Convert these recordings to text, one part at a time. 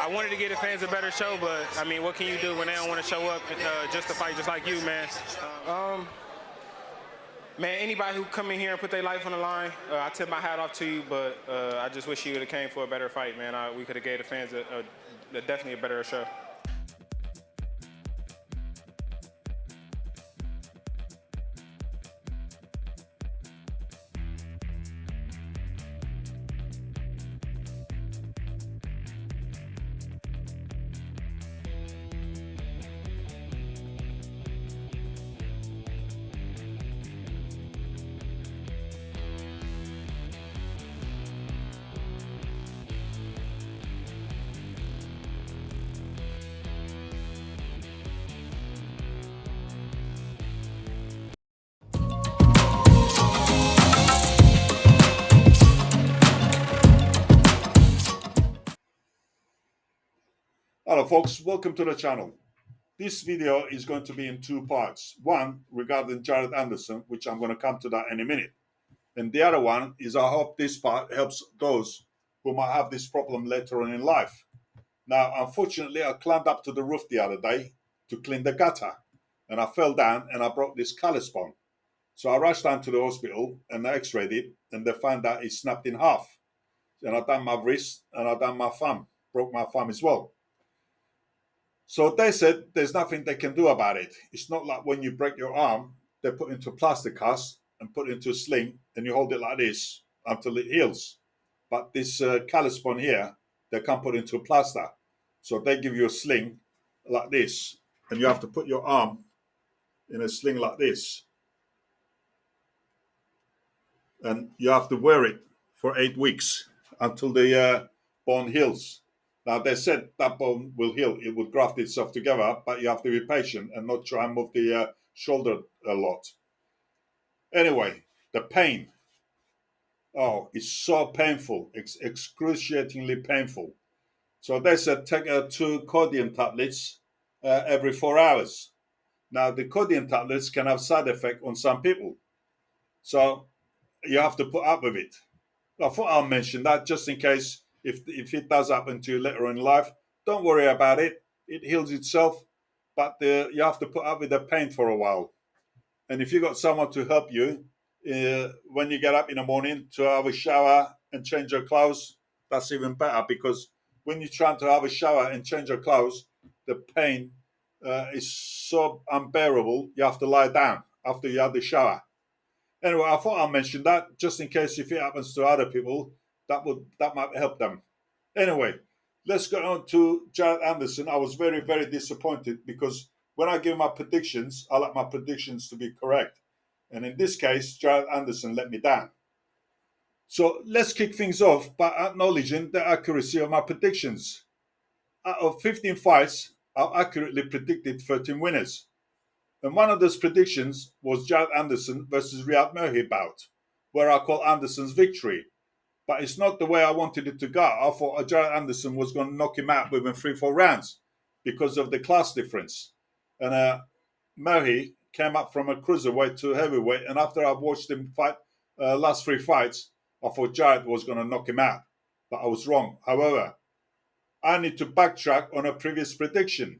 I wanted to get the fans a better show, but I mean, what can you do when they don't want to show up just to fight, just like you, man? Man, anybody who come in here and put their life on the line, I tip my hat off to you, but I just wish you would have came for a better fight, man. We could have gave the fans definitely a better show. Hello folks, welcome to the channel. This video is going to be in two parts. One regarding Jared Anderson, which I'm going to come to that in a minute. And the other one is I hope this part helps those who might have this problem later on in life. Now, unfortunately, I climbed up to the roof the other day to clean the gutter. And I fell down and I broke this collarbone. So I rushed down to the hospital and I x-rayed it and they found that it snapped in half. And I done my wrist and I done my thumb, broke my thumb as well. So they said there's nothing they can do about it. It's not like when you break your arm, they put into a plastic cast and put into a sling and you hold it like this until it heals. But this collarbone here, they can't put into a plaster. So they give you a sling like this and you have to put your arm in a sling like this. And you have to wear it for 8 weeks until the bone heals. Now, they said that bone will heal. It will graft itself together, but you have to be patient and not try and move the shoulder a lot. Anyway, the pain. Oh, it's so painful. It's excruciatingly painful. So they said take 2 codeine tablets every 4 hours. Now, the codeine tablets can have side effect on some people. So you have to put up with it. I thought I'll mention that just in case if it does happen to you later in life, don't worry about it. It heals itself, but you have to put up with the pain for a while. And if you got someone to help you when you get up in the morning to have a shower and change your clothes, that's even better because when you're trying to have a shower and change your clothes, the pain is so unbearable. You have to lie down after you have the shower. Anyway, I thought I'd mention that just in case if it happens to other people, that might help them. Anyway, let's go on to Jared Anderson. I was very, very disappointed because when I give my predictions, I like my predictions to be correct. And in this case, Jared Anderson let me down. So let's kick things off by acknowledging the accuracy of my predictions. Out of 15 fights, I've accurately predicted 13 winners. And one of those predictions was Jared Anderson versus Riyad Merhy bout, where I call Anderson's victory. But it's not the way I wanted it to go. I thought Jared Anderson was going to knock him out within 3-4 rounds because of the class difference. And Merhy came up from a cruiserweight to heavyweight, and after I watched him fight last 3 fights, I thought Jared was going to knock him out. But I was wrong. However, I need to backtrack on a previous prediction.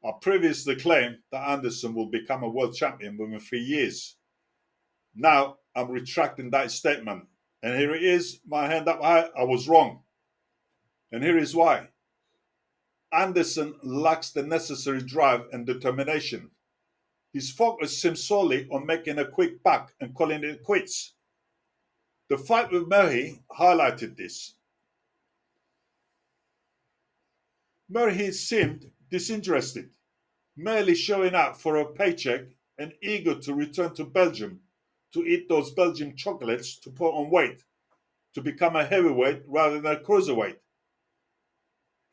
I previously claimed that Anderson will become a world champion within 3 years. Now I'm retracting that statement. And here it is, my hand up high, I was wrong. And here is why. Anderson lacks the necessary drive and determination. His focus seems solely on making a quick buck and calling it quits. The fight with Merhy highlighted this. Merhy seemed disinterested, merely showing up for a paycheck and eager to return to Belgium to eat those Belgian chocolates to put on weight, to become a heavyweight rather than a cruiserweight.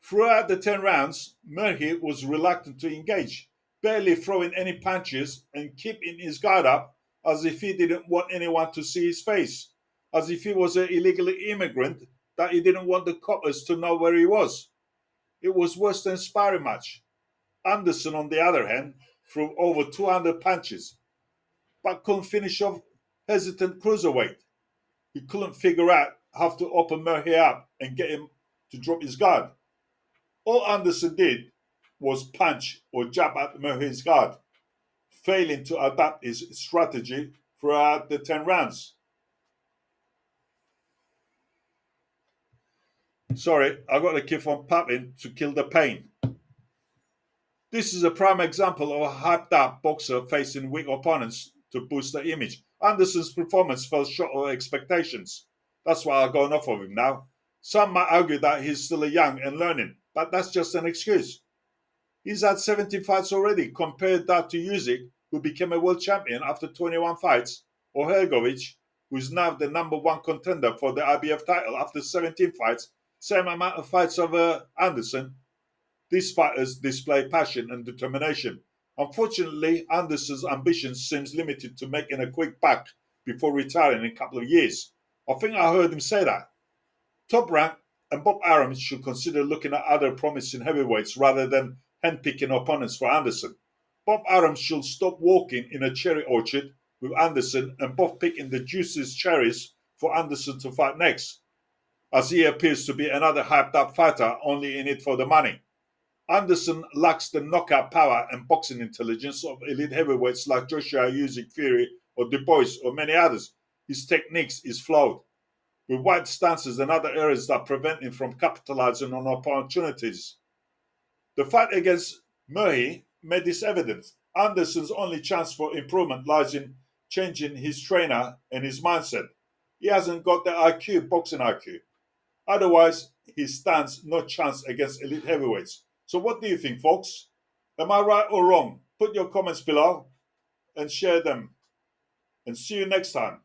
Throughout the 10 rounds, Merhy was reluctant to engage, barely throwing any punches and keeping his guard up as if he didn't want anyone to see his face, as if he was an illegal immigrant that he didn't want the coppers to know where he was. It was worse than a sparring match. Anderson, on the other hand, threw over 200 punches, but couldn't finish off hesitant cruiserweight. He couldn't figure out how to open Merhy up and get him to drop his guard. All Anderson did was punch or jab at Merhy's guard, failing to adapt his strategy throughout the 10 rounds. Sorry, I got to keep on popping to kill the pain. This is a prime example of a hyped up boxer facing weak opponents to boost their image. Anderson's performance fell short of expectations. That's why I've gone off of him now. Some might argue that he's still young and learning, but that's just an excuse. He's had 17 fights already. Compare that to Usyk, who became a world champion after 21 fights, or Hergovic, who's now the number one contender for the IBF title after 17 fights. Same amount of fights over Anderson. These fighters display passion and determination. Unfortunately, Anderson's ambition seems limited to making a quick buck before retiring in a couple of years. I think I heard him say that. Top Rank and Bob Arum should consider looking at other promising heavyweights rather than handpicking opponents for Anderson. Bob Arum should stop walking in a cherry orchard with Anderson and both picking the juiciest cherries for Anderson to fight next, as he appears to be another hyped up fighter only in it for the money. Anderson lacks the knockout power and boxing intelligence of elite heavyweights like Joshua, Usyk, Fury, or Du Bois, or many others. His techniques is flawed, with wide stances and other areas that prevent him from capitalizing on opportunities. The fight against Merhy made this evident. Anderson's only chance for improvement lies in changing his trainer and his mindset. He hasn't got the IQ, boxing IQ. Otherwise, he stands no chance against elite heavyweights. So what do you think, folks? Am I right or wrong? Put your comments below and share them. And see you next time.